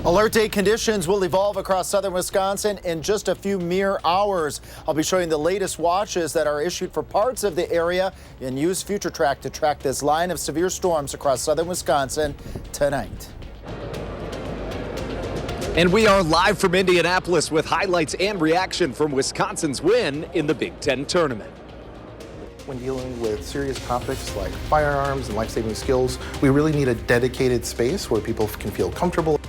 Alert day conditions will evolve across southern Wisconsin in just a few mere hours. I'll be showing the latest watches that are issued for parts of the area and use FutureTrack to track this line of severe storms across southern Wisconsin tonight. And we are live from Indianapolis with highlights and reaction from Wisconsin's win in the Big Ten tournament. When dealing with serious topics like firearms and life-saving skills, we really need a dedicated space where people can feel comfortable.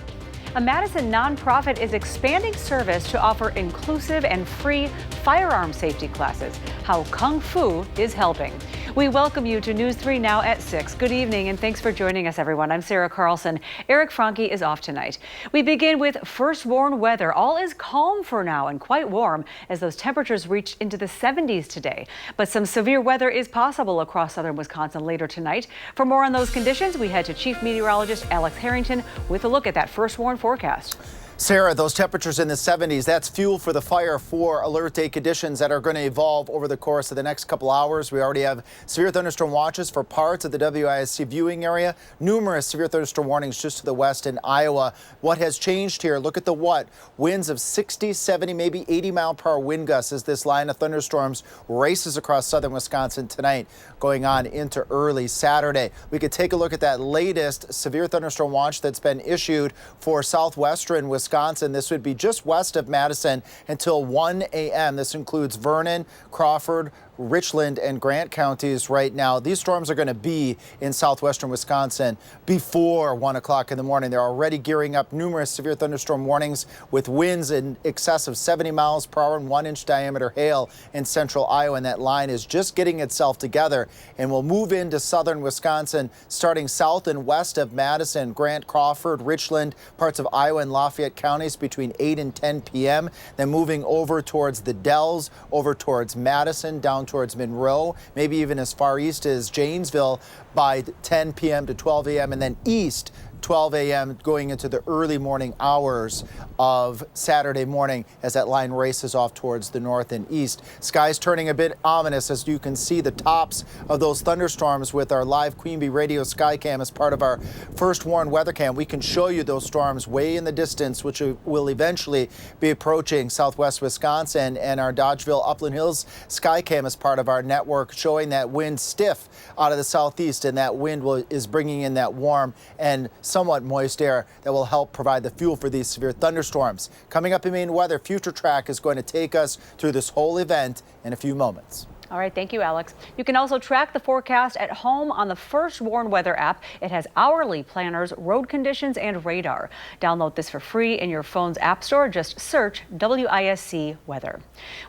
A Madison nonprofit is expanding service to offer inclusive and free firearm safety classes. How Kung Fu is helping. We welcome you to News 3 now at 6. Good evening and thanks for joining us, everyone. I'm Sarah Carlson. Eric Franke is off tonight. We begin with first warned weather. All is calm for now and quite warm as those temperatures reached into the 70s today. But some severe weather is possible across southern Wisconsin later tonight. For more on those conditions, we head to Chief Meteorologist Alex Harrington with a look at that first warned forecast. Sarah, those temperatures in the 70s, that's fuel for the fire for alert day conditions that are going to evolve over the course of the next couple hours. We already have severe thunderstorm watches for parts of the WISC viewing area. Numerous severe thunderstorm warnings just to the west in Iowa. What has changed here? Look at the what? Winds of 60, 70, maybe 80-mile-per-hour wind gusts as this line of thunderstorms races across southern Wisconsin tonight, going on into early Saturday. We could take a look at that latest severe thunderstorm watch that's been issued for southwestern Wisconsin. This would be just west of Madison until 1 a.m. This includes Vernon, Crawford, Richland, and Grant counties right now. These storms are going to be in southwestern Wisconsin before 1 o'clock in the morning. They're already gearing up numerous severe thunderstorm warnings with winds in excess of 70 miles per hour and 1-inch diameter hail in central Iowa. And that line is just getting itself together and will move into southern Wisconsin starting south and west of Madison, Grant, Crawford, Richland, parts of Iowa and Lafayette counties between 8 and 10 p.m. Then moving over towards the Dells, over towards Madison, down towards Monroe, maybe even as far east as Janesville by 10 p.m. to 12 a.m. and then east 12 a.m. going into the early morning hours of Saturday morning as that line races off towards the north and east. Skies turning a bit ominous as you can see the tops of those thunderstorms with our live Queen Bee Radio sky cam as part of our first warned weather cam. We can show you those storms way in the distance, which will eventually be approaching southwest Wisconsin, and our Dodgeville Upland Hills sky cam as part of our network showing that wind stiff out of the southeast, and that wind is bringing in that warm and somewhat moist air that will help provide the fuel for these severe thunderstorms. Coming up in Maine Weather, FutureTrack is going to take us through this whole event in a few moments. All right, thank you, Alex. You can also track the forecast at home on the First Warned Weather app. It has hourly planners, road conditions, and radar. Download this for free in your phone's app store. Just search WISC Weather.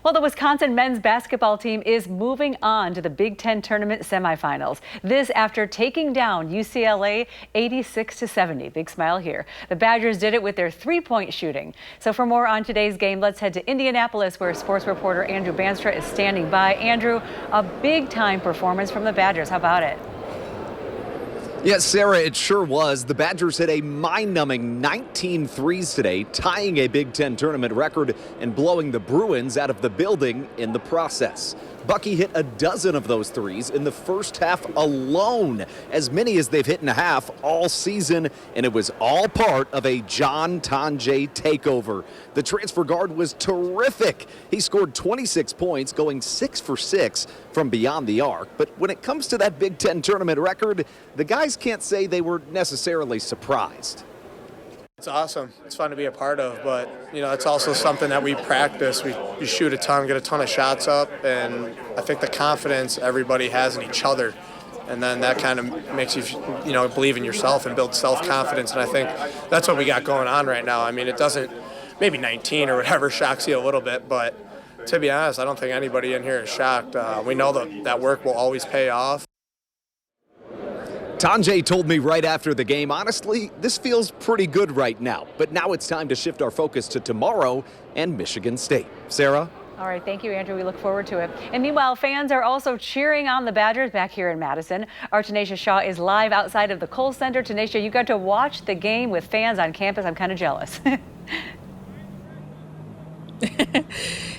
Well, the Wisconsin men's basketball team is moving on to the Big Ten tournament semifinals. This after taking down UCLA 86-70. Big smile here. The Badgers did it with their three-point shooting. So for more on today's game, let's head to Indianapolis, where sports reporter Andrew Banstra is standing by. Andrew, a big-time performance from the Badgers. How about it? Yes, Sarah, it sure was. The Badgers hit a mind-numbing 19 threes today, tying a Big Ten tournament record and blowing the Bruins out of the building in the process. Bucky hit a dozen of those threes in the first half alone, as many as they've hit in a half all season, and it was all part of a John Tonje takeover. The transfer guard was terrific. He scored 26 points, going 6 for 6 from beyond the arc. But when it comes to that Big Ten tournament record, the guys can't say they were necessarily surprised. It's awesome. It's fun to be a part of, but it's also something that we practice. We shoot a ton, get a ton of shots up, and I think the confidence everybody has in each other, and then that kind of makes you believe in yourself and build self-confidence. And I think that's what we got going on right now. I mean, it doesn't, maybe 19 or whatever shocks you a little bit, but to be honest, I don't think anybody in here is shocked. We know that work will always pay off. Tonje told me right after the game, honestly, this feels pretty good right now. But now it's time to shift our focus to tomorrow and Michigan State. Sarah? All right, thank you, Andrew. We look forward to it. And meanwhile, fans are also cheering on the Badgers back here in Madison. Our Tanisha Shaw is live outside of the Kohl Center. Tanisha, you got to watch the game with fans on campus. I'm kind of jealous.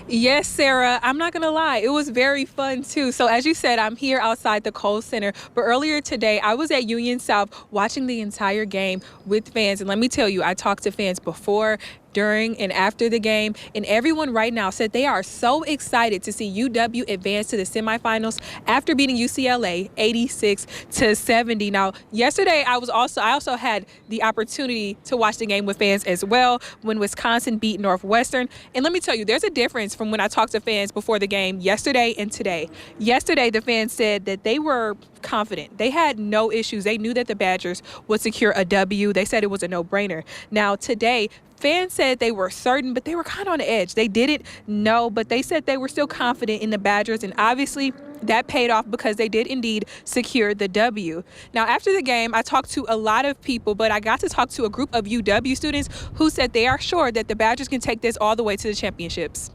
Yes, Sarah, I'm not going to lie. It was very fun, too. So as you said, I'm here outside the Kohl Center. But earlier today, I was at Union South watching the entire game with fans. And let me tell you, I talked to fans before, during, and after the game. And everyone right now said they are so excited to see UW advance to the semifinals after beating UCLA 86-70. Now, yesterday, I also had the opportunity to watch the game with fans as well when Wisconsin beat Northwestern. And let me tell you, there's a difference from when I talked to fans before the game yesterday and today. Yesterday, the fans said that they were confident. They had no issues. They knew that the Badgers would secure a W. They said it was a no-brainer. Now, today, fans said they were certain, but they were kind of on the edge. They didn't know, but they said they were still confident in the Badgers, and obviously that paid off because they did indeed secure the W. Now, after the game, I talked to a lot of people, but I got to talk to a group of UW students who said they are sure that the Badgers can take this all the way to the championships.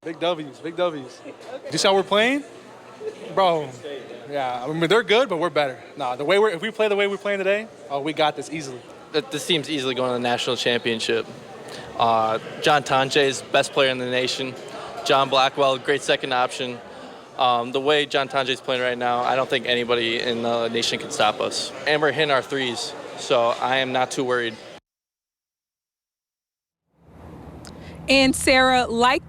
Big W's, big W's. You see how we're playing? Bro, yeah, I mean, they're good, but we're better. Nah, if we play the way we're playing today, we got this easily. This team's easily going to the national championship. John Tonje is best player in the nation. John Blackwell, great second option. The way John Tonje is playing right now, I don't think anybody in the nation can stop us. And we're hitting our threes, so I am not too worried. And Sarah, like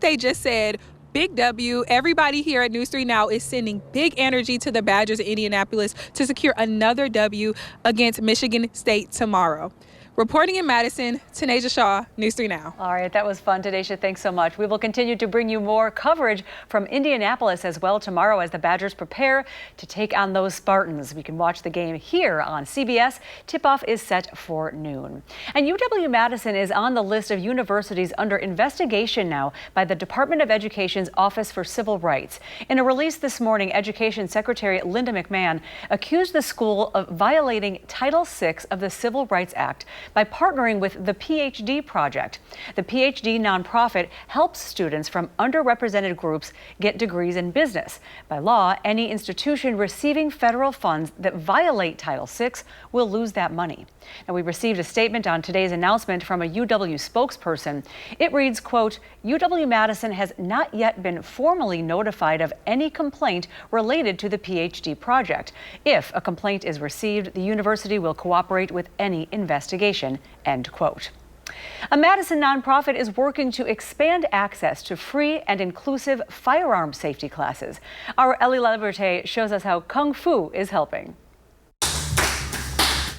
they just said, big W. Everybody here at News 3 Now is sending big energy to the Badgers in Indianapolis to secure another W against Michigan State tomorrow. Reporting in Madison, Tanasia Shaw, News 3 Now. All right, that was fun, Tanasia. Thanks so much. We will continue to bring you more coverage from Indianapolis as well tomorrow as the Badgers prepare to take on those Spartans. We can watch the game here on CBS. Tip-off is set for noon. And UW-Madison is on the list of universities under investigation now by the Department of Education's Office for Civil Rights. In a release this morning, Education Secretary Linda McMahon accused the school of violating Title VI of the Civil Rights Act by partnering with the PhD Project. The PhD nonprofit helps students from underrepresented groups get degrees in business. By law, any institution receiving federal funds that violate Title VI will lose that money. Now, we received a statement on today's announcement from a UW spokesperson. It reads, quote, UW-Madison has not yet been formally notified of any complaint related to the PhD Project. If a complaint is received, the university will cooperate with any investigation, end quote. A Madison nonprofit is working to expand access to free and inclusive firearm safety classes. Our Ellie Liberté shows us how Kung Fu is helping.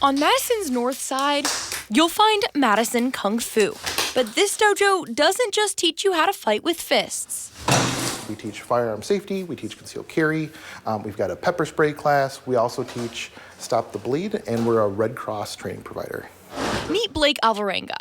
On Madison's north side, you'll find Madison Kung Fu. But this dojo doesn't just teach you how to fight with fists. We teach firearm safety, we teach concealed carry, we've got a pepper spray class, we also teach Stop the Bleed, and we're a Red Cross training provider. Meet Blake Alvarenga,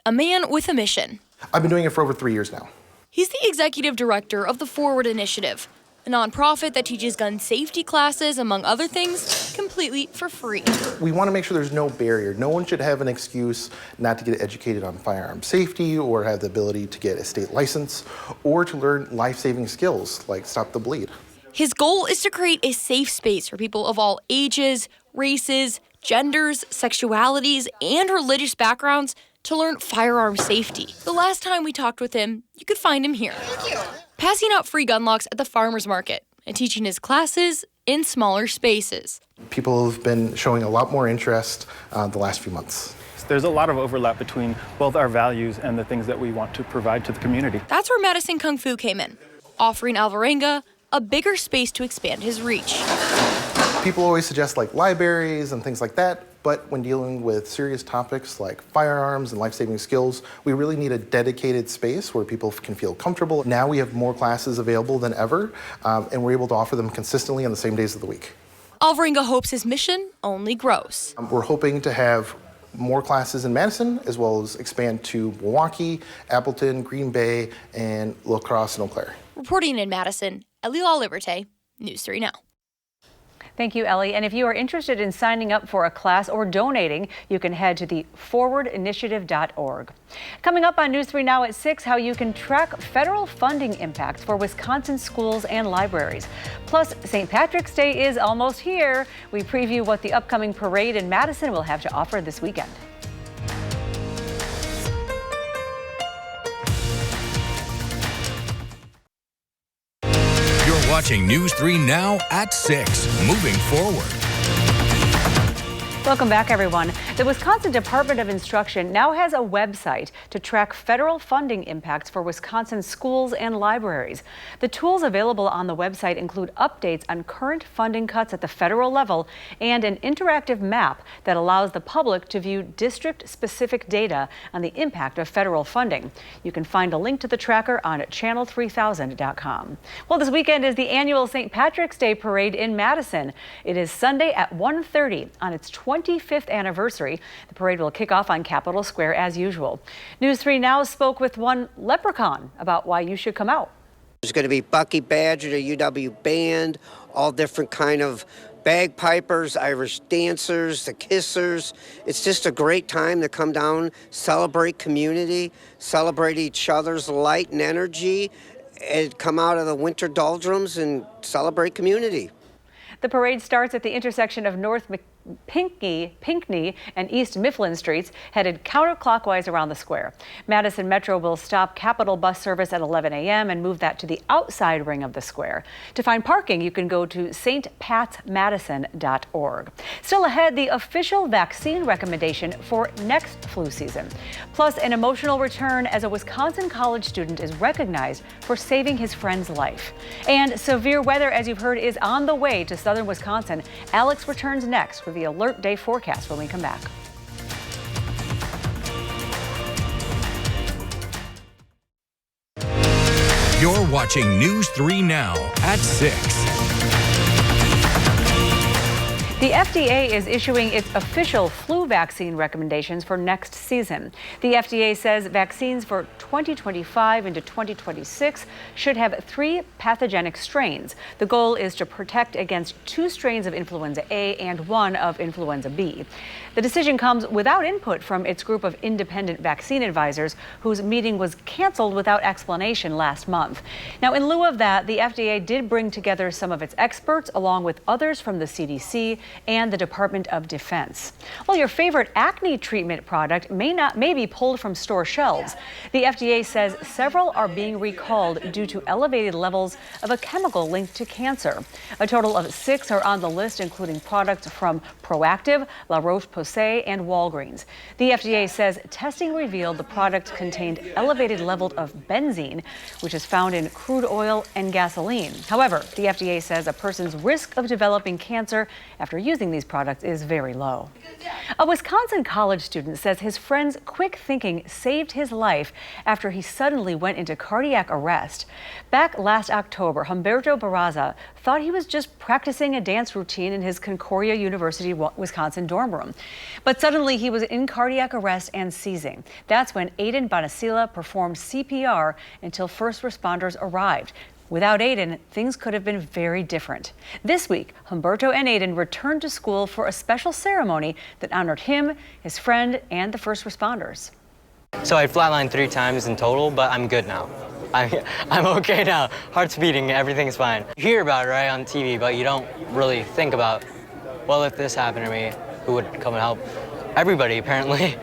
a man with a mission. I've been doing it for over 3 years now. He's the executive director of the Forward Initiative, a nonprofit that teaches gun safety classes, among other things, completely for free. We want to make sure there's no barrier. No one should have an excuse not to get educated on firearm safety or have the ability to get a state license or to learn life-saving skills like Stop the Bleed. His goal is to create a safe space for people of all ages, races, genders, sexualities, and religious backgrounds to learn firearm safety. The last time we talked with him, you could find him here. Thank you. Passing out free gun locks at the farmer's market and teaching his classes in smaller spaces. People have been showing a lot more interest the last few months. There's a lot of overlap between both our values and the things that we want to provide to the community. That's where Madison Kung Fu came in, offering Alvarenga a bigger space to expand his reach. People always suggest like libraries and things like that, but when dealing with serious topics like firearms and life-saving skills, we really need a dedicated space where people can feel comfortable. Now we have more classes available than ever, and we're able to offer them consistently on the same days of the week. Alvarenga hopes his mission only grows. We're hoping to have more classes in Madison, as well as expand to Milwaukee, Appleton, Green Bay, and La Crosse and Eau Claire. Reporting in Madison, Ellie Liberté, News 3 Now. Thank you, Ellie. And if you are interested in signing up for a class or donating, you can head to the forwardinitiative.org. Coming up on News 3 Now at 6, how you can track federal funding impacts for Wisconsin schools and libraries. Plus, St. Patrick's Day is almost here. We preview what the upcoming parade in Madison will have to offer this weekend. watching News 3 Now at 6. Moving forward. Welcome back, everyone. The Wisconsin Department of Instruction now has a website to track federal funding impacts for Wisconsin schools and libraries. The tools available on the website include updates on current funding cuts at the federal level and an interactive map that allows the public to view district-specific data on the impact of federal funding. You can find a link to the tracker on channel3000.com. Well, this weekend is the annual St. Patrick's Day Parade in Madison. It is Sunday at 1:30 on its 25th anniversary. The parade will kick off on Capitol Square as usual. News 3 Now spoke with one leprechaun about why you should come out. There's going to be Bucky Badger, the UW band, all different kind of bagpipers, Irish dancers, the kissers. It's just a great time to come down, celebrate community, celebrate each other's light and energy, and come out of the winter doldrums and celebrate community. The parade starts at the intersection of North Pinckney and East Mifflin Streets, headed counterclockwise around the square. Madison Metro will stop Capitol bus service at 11 a.m. and move that to the outside ring of the square. To find parking, you can go to stpatsmadison.org. Still ahead, the official vaccine recommendation for next flu season. Plus, an emotional return as a Wisconsin college student is recognized for saving his friend's life. And severe weather, as you've heard, is on the way to southern Wisconsin. Alex returns next with the alert day forecast when we come back. You're watching News 3 Now at 6. The FDA is issuing its official flu vaccine recommendations for next season. The FDA says vaccines for 2025 into 2026 should have 3 pathogenic strains. The goal is to protect against 2 strains of influenza A and 1 of influenza B. The decision comes without input from its group of independent vaccine advisors, whose meeting was canceled without explanation last month. Now, in lieu of that, the FDA did bring together some of its experts, along with others from the CDC and the Department of Defense. Well, your favorite acne treatment product may be pulled from store shelves. The FDA says several are being recalled due to elevated levels of a chemical linked to cancer. A total of 6 are on the list, including products from Proactive, La Roche-Posay, and Walgreens. The FDA says testing revealed the product contained elevated levels of benzene, which is found in crude oil and gasoline. However, the FDA says a person's risk of developing cancer after using these products is very low. A Wisconsin college student says his friend's quick thinking saved his life after he suddenly went into cardiac arrest. Back last October, Humberto Barraza thought he was just practicing a dance routine in his Concordia University, Wisconsin dorm room. But suddenly he was in cardiac arrest and seizing. That's when Aiden Bonacilla performed CPR until first responders arrived. Without Aiden, things could have been very different. This week, Humberto and Aiden returned to school for a special ceremony that honored him, his friend, and the first responders. So I flatlined 3 times in total, but I'm good now. I'm okay now. Heart's beating, everything's fine. You hear about it, right, on TV, but you don't really think about, well, if this happened to me, who would come and help? Everybody, apparently.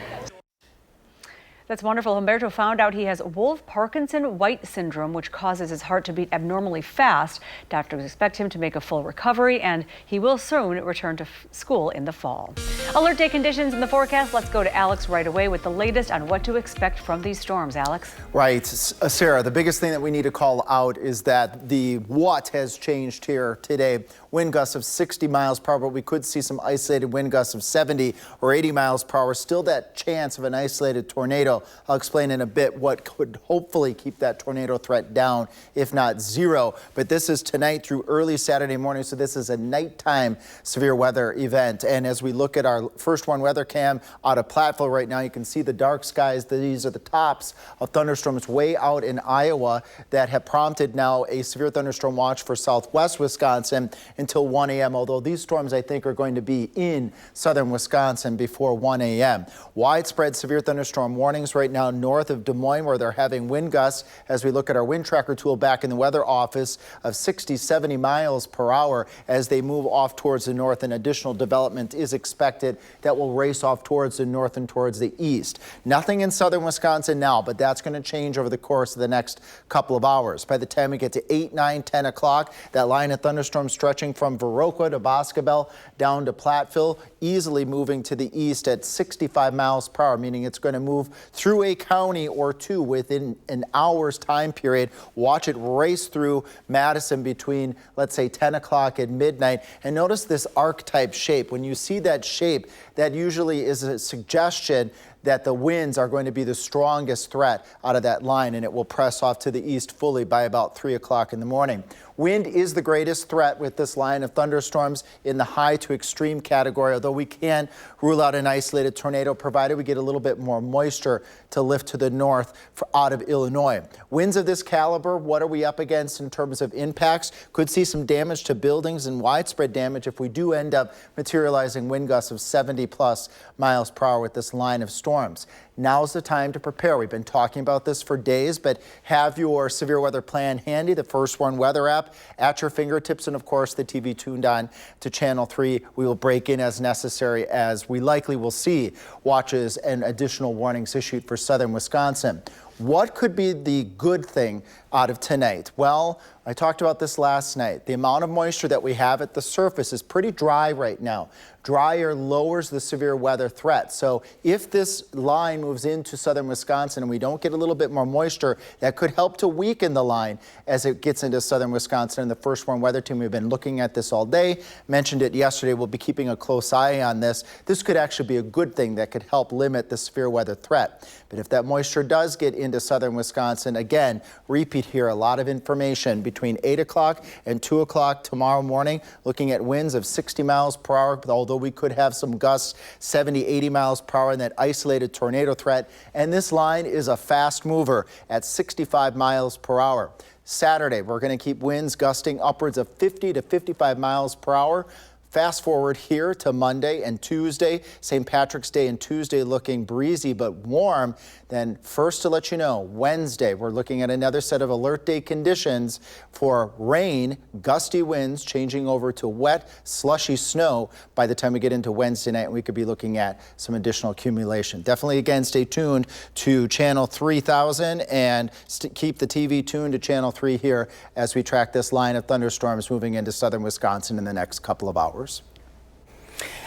That's wonderful. Humberto found out he has Wolff-Parkinson-White syndrome, which causes his heart to beat abnormally fast. Doctors expect him to make a full recovery, and he will soon return to school in the fall. Alert day conditions in the forecast. Let's go to Alex right away with the latest on what to expect from these storms. Alex. Right. Sarah, the biggest thing that we need to call out is that the what has changed here today. Wind gusts of 60 miles per hour, but we could see some isolated wind gusts of 70 or 80 miles per hour. Still that chance of an isolated tornado. I'll explain in a bit what could hopefully keep that tornado threat down, if not zero. But this is tonight through early Saturday morning, so this is a nighttime severe weather event. And as we look at our first one weather cam out of Platteville right now, you can see the dark skies. These are the tops of thunderstorms way out in Iowa that have prompted now a severe thunderstorm watch for southwest Wisconsin until 1 a.m., although these storms, I think, are going to be in southern Wisconsin before 1 a.m. Widespread severe thunderstorm warning warnings right now north of Des Moines, where they're having wind gusts, as we look at our wind tracker tool back in the weather office, of 60, 70 miles per hour as they move off towards the north. And additional development is expected that will race off towards the north and towards the east. Nothing in southern Wisconsin now, but that's going to change over the course of the next couple of hours. By the time we get to 8, 9, 10 o'clock, that line of thunderstorms stretching from Viroqua to Boscobel down to Platteville, easily moving to the east at 65 miles per hour, meaning it's going to move through a county or two within an hour's time period. Watch it race through Madison between, let's say, 10 o'clock and midnight. And notice this arc-type shape. When you see that shape, that usually is a suggestion that the winds are going to be the strongest threat out of that line, and it will press off to the east fully by about 3 o'clock in the morning. Wind is the greatest threat with this line of thunderstorms in the high to extreme category, although we can rule out an isolated tornado provided we get a little bit more moisture to lift to the north out of Illinois. Winds of this caliber, what are we up against in terms of impacts? Could see some damage to buildings and widespread damage if we do end up materializing wind gusts of 70+ miles per hour with this line of storms. Now's the time to prepare. We've been talking about this for days, but have your severe weather plan handy, the First Warn Weather app at your fingertips, and of course the TV tuned on to Channel 3. We will break in as necessary, as we likely will see watches and additional warnings issued for southern Wisconsin. What could be the good thing out of tonight? Well, I talked about this last night. The amount of moisture that we have at the surface is pretty dry right now. Drier lowers the severe weather threat. So if this line moves into southern Wisconsin and we don't get a little bit more moisture, that could help to weaken the line as it gets into southern Wisconsin. And the First Warn Weather Team, we've been looking at this all day, mentioned it yesterday. We'll be keeping a close eye on this. This could actually be a good thing that could help limit the severe weather threat. But if that moisture does get into southern Wisconsin, again, repeat here, a lot of information between 8 o'clock and 2 o'clock tomorrow morning, looking at winds of 60 miles per hour, although we could have some gusts 70, 80 miles per hour in that isolated tornado threat. And this line is a fast mover at 65 miles per hour. Saturday, we're going to keep winds gusting upwards of 50 to 55 miles per hour. Fast forward here to Monday and Tuesday, St. Patrick's Day and Tuesday looking breezy but warm. Then first to let you know, Wednesday, we're looking at another set of alert day conditions for rain, gusty winds changing over to wet, slushy snow by the time we get into Wednesday night. We could be looking at some additional accumulation. Definitely, again, stay tuned to Channel 3000 and keep the TV tuned to Channel 3 here as we track this line of thunderstorms moving into southern Wisconsin in the next couple of hours.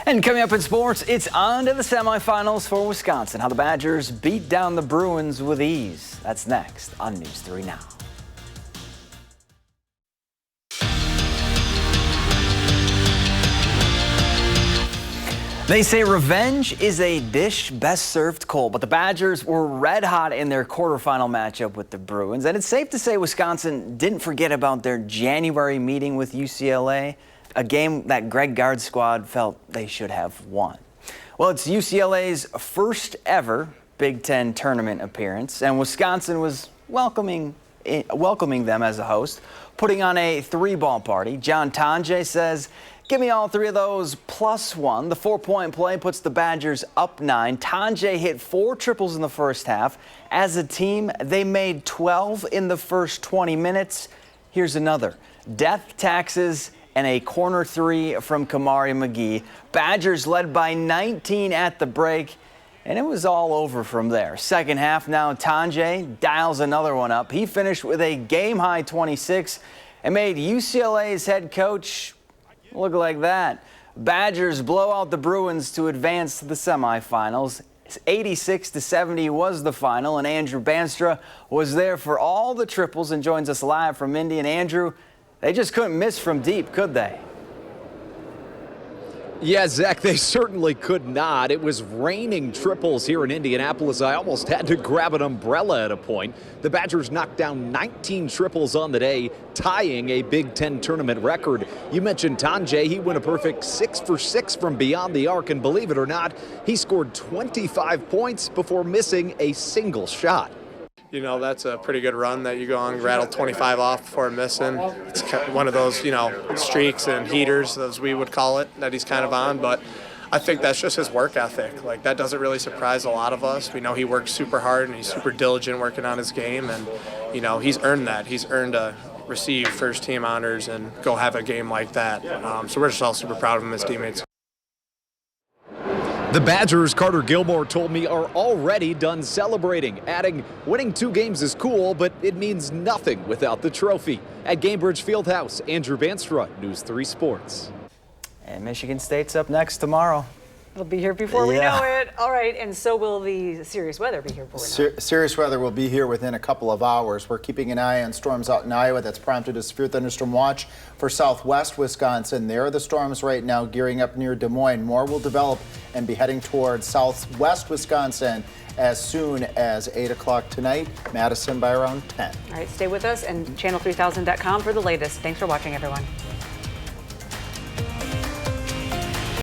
And coming up in sports, it's on to the semifinals for Wisconsin. How the Badgers beat down the Bruins with ease. That's next on News 3 Now. They say revenge is a dish best served cold, but the Badgers were red hot in their quarterfinal matchup with the Bruins. And it's safe to say Wisconsin didn't forget about their January meeting with UCLA. A game that Greg Gard's squad felt they should have won. Well, it's UCLA's first ever Big Ten tournament appearance, and Wisconsin was welcoming them as a host, putting on a 3-ball party. John Tonje says, "Give me all 3 of those plus 1. The 4-point play puts the Badgers up 9. Tonje hit 4 triples in the first half. As a team, they made 12 in the first 20 minutes. Here's another. Death, taxes, and a corner 3 from Kamari McGee. Badgers led by 19 at the break, and it was all over from there. Second half now, Tonje dials another one up. He finished with a game-high 26 and made UCLA's head coach look like that. Badgers blow out the Bruins to advance to the semifinals. 86-70 was the final, and Andrew Banstra was there for all the triples and joins us live from Indy. And Andrew, they just couldn't miss from deep, could they? Yeah, Zach, they certainly could not. It was raining triples here in Indianapolis. I almost had to grab an umbrella at a point. The Badgers knocked down 19 triples on the day, tying a Big Ten tournament record. You mentioned Tonje. He went a perfect 6 for 6 from beyond the arc, and believe it or not, he scored 25 points before missing a single shot. You know, that's a pretty good run that you go on, rattle 25 off before missing. It's one of those, streaks and heaters, as we would call it, that he's kind of on. But I think that's just his work ethic. Like, that doesn't really surprise a lot of us. We know he works super hard and he's super diligent working on his game, and you know, he's earned that. He's earned to receive first team honors and go have a game like that. So we're just all super proud of him as teammates. The Badgers, Carter Gilmore told me, are already done celebrating, adding, winning 2 games is cool, but it means nothing without the trophy. At Gamebridge Fieldhouse, Andrew Banstra, News 3 Sports. And Michigan State's up next tomorrow. It'll be here before we know it. All right, and so will the serious weather be here before we know it. Serious weather will be here within a couple of hours. We're keeping an eye on storms out in Iowa. That's prompted a severe thunderstorm watch for southwest Wisconsin. There are the storms right now gearing up near Des Moines. More will develop and be heading towards southwest Wisconsin as soon as 8 o'clock tonight. Madison by around 10. All right, stay with us and channel3000.com for the latest. Thanks for watching, everyone.